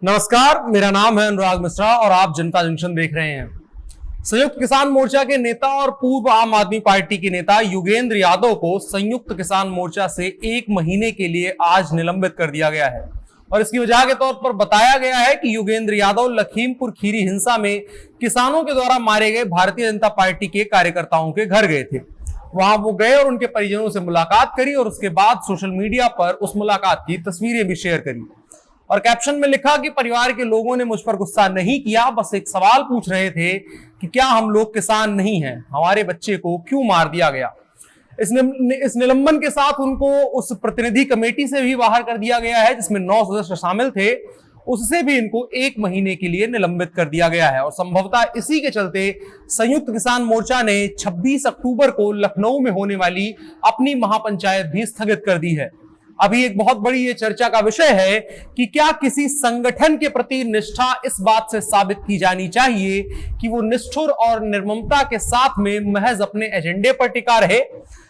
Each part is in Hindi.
नमस्कार, मेरा नाम है अनुराग मिश्रा और आप जनता जंक्शन देख रहे हैं। संयुक्त किसान मोर्चा के नेता और पूर्व आम आदमी पार्टी के नेता योगेंद्र यादव को संयुक्त किसान मोर्चा से 1 महीने के लिए आज निलंबित कर दिया गया है और इसकी वजह के तौर पर बताया गया है कि योगेंद्र यादव लखीमपुर खीरी हिंसा में किसानों के द्वारा मारे गए भारतीय जनता पार्टी के कार्यकर्ताओं के घर गए थे। वहां वो गए और उनके परिजनों से मुलाकात करी और उसके बाद सोशल मीडिया पर उस मुलाकात की तस्वीरें भी शेयर करी और कैप्शन में लिखा कि परिवार के लोगों ने मुझ पर गुस्सा नहीं किया, बस एक सवाल पूछ रहे थे कि क्या हम लोग किसान नहीं हैं, हमारे बच्चे को क्यों मार दिया गया। इस निलंबन के साथ उनको उस प्रतिनिधि कमेटी से भी बाहर कर दिया गया है जिसमें 9 सदस्य शामिल थे, उससे भी इनको 1 महीने के लिए निलंबित कर दिया गया है। और संभवतः इसी के चलते संयुक्त किसान मोर्चा ने 26 अक्टूबर को लखनऊ में होने वाली अपनी महापंचायत भी स्थगित कर दी है। अभी एक बहुत बड़ी ये चर्चा का विषय है कि क्या किसी संगठन के प्रति निष्ठा इस बात से साबित की जानी चाहिए कि वो निष्ठुर और निर्ममता के साथ में महज अपने एजेंडे पर टिका रहे,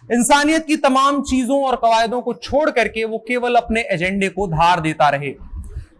इंसानियत की तमाम चीजों और कवायदों को छोड़ करके वो केवल अपने एजेंडे को धार देता रहे।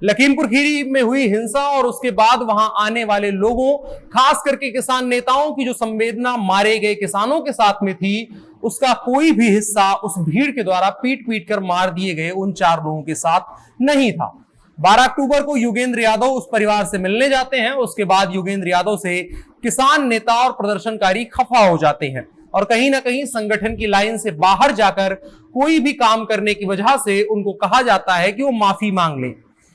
लखीमपुर खीरी में हुई हिंसा और उसके बाद वहां आने वाले लोगों, खास करके किसान नेताओं की जो संवेदना मारे गए किसानों के साथ में थी, उसका कोई भी हिस्सा उस भीड़ के द्वारा पीट पीट कर मार दिए गए उन 4 लोगों के साथ नहीं था। 12 अक्टूबर को योगेंद्र यादव उस परिवार से मिलने जाते हैं। उसके बाद योगेंद्र यादव से किसान नेता और प्रदर्शनकारी खफा हो जाते हैं और कहीं ना कहीं संगठन की लाइन से बाहर जाकर कोई भी काम करने की वजह से उनको कहा जाता है कि वो माफी मांग लें,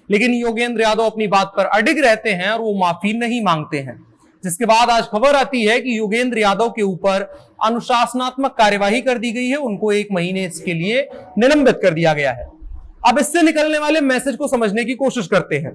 लेकिन योगेंद्र यादव अपनी बात पर अडिग रहते हैं और वो माफी नहीं मांगते हैं। जिसके बाद आज खबर आती है कि योगेंद्र यादव के ऊपर अनुशासनात्मक कार्यवाही कर दी गई है, उनको 1 महीने इसके लिए निलंबित कर दिया गया है। अब इससे निकलने वाले मैसेज को समझने की कोशिश करते हैं।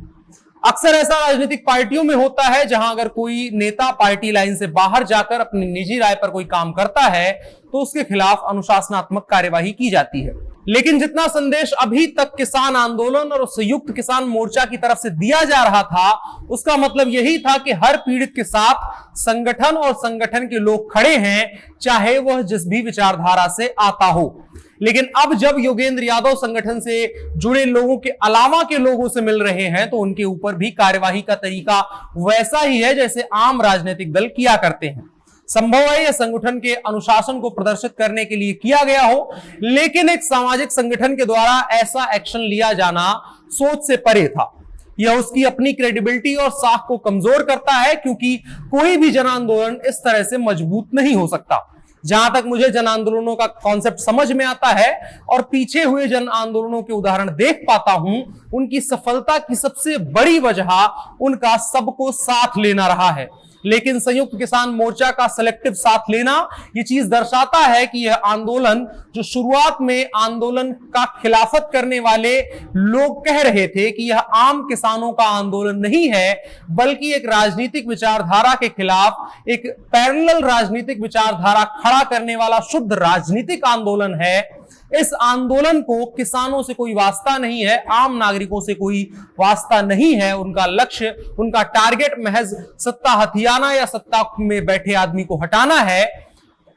अक्सर ऐसा राजनीतिक पार्टियों में होता है जहां अगर कोई नेता पार्टी लाइन से बाहर जाकर अपनी निजी राय पर कोई काम करता है तो उसके खिलाफ अनुशासनात्मक कार्यवाही की जाती है, लेकिन जितना संदेश अभी तक किसान आंदोलन और संयुक्त किसान मोर्चा की तरफ से दिया जा रहा था उसका मतलब यही था कि हर पीड़ित के साथ संगठन और संगठन के लोग खड़े हैं, चाहे वह जिस भी विचारधारा से आता हो। लेकिन अब जब योगेंद्र यादव संगठन से जुड़े लोगों के अलावा के लोगों से मिल रहे हैं तो उनके ऊपर भी कार्यवाही का तरीका वैसा ही है जैसे आम राजनीतिक दल किया करते हैं। संभव है यह संगठन के अनुशासन को प्रदर्शित करने के लिए किया गया हो, लेकिन एक सामाजिक संगठन के द्वारा ऐसा एक्शन लिया जाना सोच से परे था। यह उसकी अपनी क्रेडिबिलिटी और साख को कमजोर करता है, क्योंकि कोई भी जन आंदोलन इस तरह से मजबूत नहीं हो सकता। जहां तक मुझे जन आंदोलनों का कॉन्सेप्ट समझ में आता है और पीछे हुए जन आंदोलनों के उदाहरण देख पाता हूं, उनकी सफलता की सबसे बड़ी वजह उनका सबको साथ लेना रहा है। लेकिन संयुक्त किसान मोर्चा का सेलेक्टिव साथ लेना यह चीज दर्शाता है कि यह आंदोलन, जो शुरुआत में आंदोलन का खिलाफत करने वाले लोग कह रहे थे कि यह आम किसानों का आंदोलन नहीं है, बल्कि एक राजनीतिक विचारधारा के खिलाफ एक पैरेलल राजनीतिक विचारधारा खड़ा करने वाला शुद्ध राजनीतिक आंदोलन है। इस आंदोलन को किसानों से कोई वास्ता नहीं है, आम नागरिकों से कोई वास्ता नहीं है। उनका लक्ष्य, उनका टारगेट महज सत्ता हथियाना या सत्ता में बैठे आदमी को हटाना है।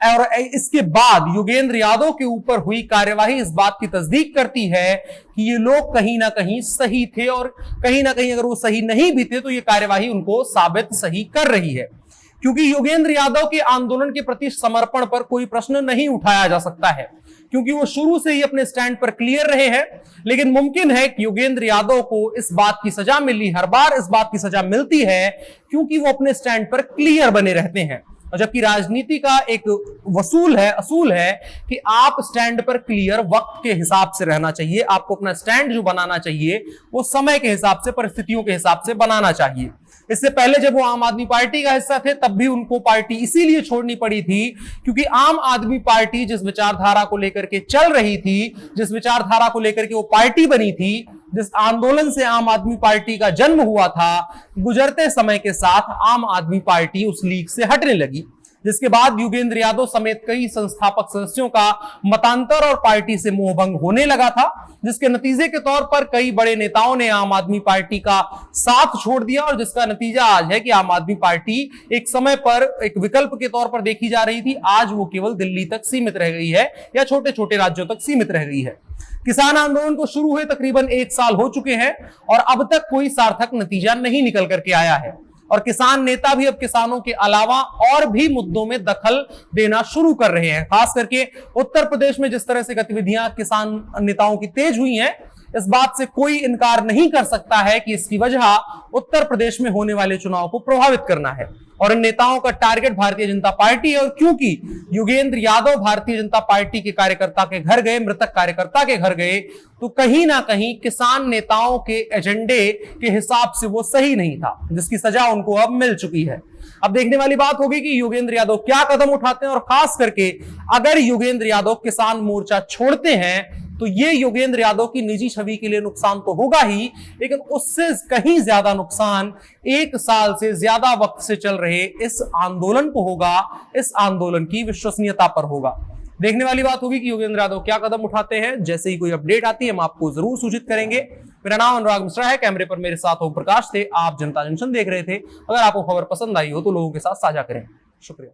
और इसके बाद योगेंद्र यादव के ऊपर हुई कार्यवाही इस बात की तस्दीक करती है कि ये लोग कहीं ना कहीं सही थे और कहीं ना कहीं अगर वो सही नहीं भी थे तो ये कार्यवाही उनको साबित सही कर रही है, क्योंकि योगेंद्र यादव के आंदोलन के प्रति समर्पण पर कोई प्रश्न नहीं उठाया जा सकता है, क्योंकि वो शुरू से ही अपने स्टैंड पर क्लियर रहे हैं। लेकिन मुमकिन है कि योगेंद्र यादव को इस बात की सजा मिली, हर बार इस बात की सजा मिलती है क्योंकि वो अपने स्टैंड पर क्लियर बने रहते हैं। और जबकि राजनीति का एक असूल है कि आप स्टैंड पर क्लियर वक्त के हिसाब से रहना चाहिए। आपको अपना स्टैंड जो बनाना चाहिए वो समय के हिसाब से, परिस्थितियों के हिसाब से बनाना चाहिए। इससे पहले जब वो आम आदमी पार्टी का हिस्सा थे तब भी उनको पार्टी इसीलिए छोड़नी पड़ी थी क्योंकि आम आदमी पार्टी जिस विचारधारा को लेकर के चल रही थी, जिस विचारधारा को लेकर के वो पार्टी बनी थी, जिस आंदोलन से आम आदमी पार्टी का जन्म हुआ था, गुजरते समय के साथ आम आदमी पार्टी उस लीग से हटने लगी। जिसके बाद योगेंद्र यादव समेत कई संस्थापक सदस्यों का मतांतर और पार्टी से मोहभंग होने लगा था, जिसके नतीजे के तौर पर कई बड़े नेताओं ने आम आदमी पार्टी का साथ छोड़ दिया और जिसका नतीजा आज है कि आम आदमी पार्टी एक समय पर एक विकल्प के तौर पर देखी जा रही थी, आज वो केवल दिल्ली तक सीमित रह गई है या छोटे छोटे राज्यों तक सीमित रह गई है। किसान आंदोलन को शुरू हुए तकरीबन 1 साल हो चुके हैं और अब तक कोई सार्थक नतीजा नहीं निकल करके आया है और किसान नेता भी अब किसानों के अलावा और भी मुद्दों में दखल देना शुरू कर रहे हैं। खास करके उत्तर प्रदेश में जिस तरह से गतिविधियां किसान नेताओं की तेज हुई हैं, इस बात से कोई इनकार नहीं कर सकता है कि इसकी वजह उत्तर प्रदेश में होने वाले चुनाव को प्रभावित करना है और इन नेताओं का टारगेट भारतीय जनता पार्टी है। और क्योंकि योगेंद्र यादव भारतीय जनता पार्टी के कार्यकर्ता के घर गए, मृतक कार्यकर्ता के घर गए, तो कहीं ना कहीं किसान नेताओं के एजेंडे के हिसाब से वो सही नहीं था, जिसकी सजा उनको अब मिल चुकी है। अब देखने वाली बात होगी कि योगेंद्र यादव क्या कदम उठाते हैं और खास करके अगर योगेंद्र यादव किसान मोर्चा छोड़ते हैं तो ये योगेंद्र यादव की निजी छवि के लिए नुकसान तो होगा ही, लेकिन उससे कहीं ज्यादा नुकसान 1 साल से ज्यादा वक्त से चल रहे इस आंदोलन को होगा, इस आंदोलन की विश्वसनीयता पर होगा। देखने वाली बात होगी कि योगेंद्र यादव क्या कदम उठाते हैं। जैसे ही कोई अपडेट आती है हम आपको जरूर सूचित करेंगे। मेरा नाम अनुराग मिश्रा है, कैमरे पर मेरे साथ ओम प्रकाश थे। आप जनता जंक्शन देख रहे थे। अगर आपको खबर पसंद आई हो तो लोगों के साथ साझा करें। शुक्रिया।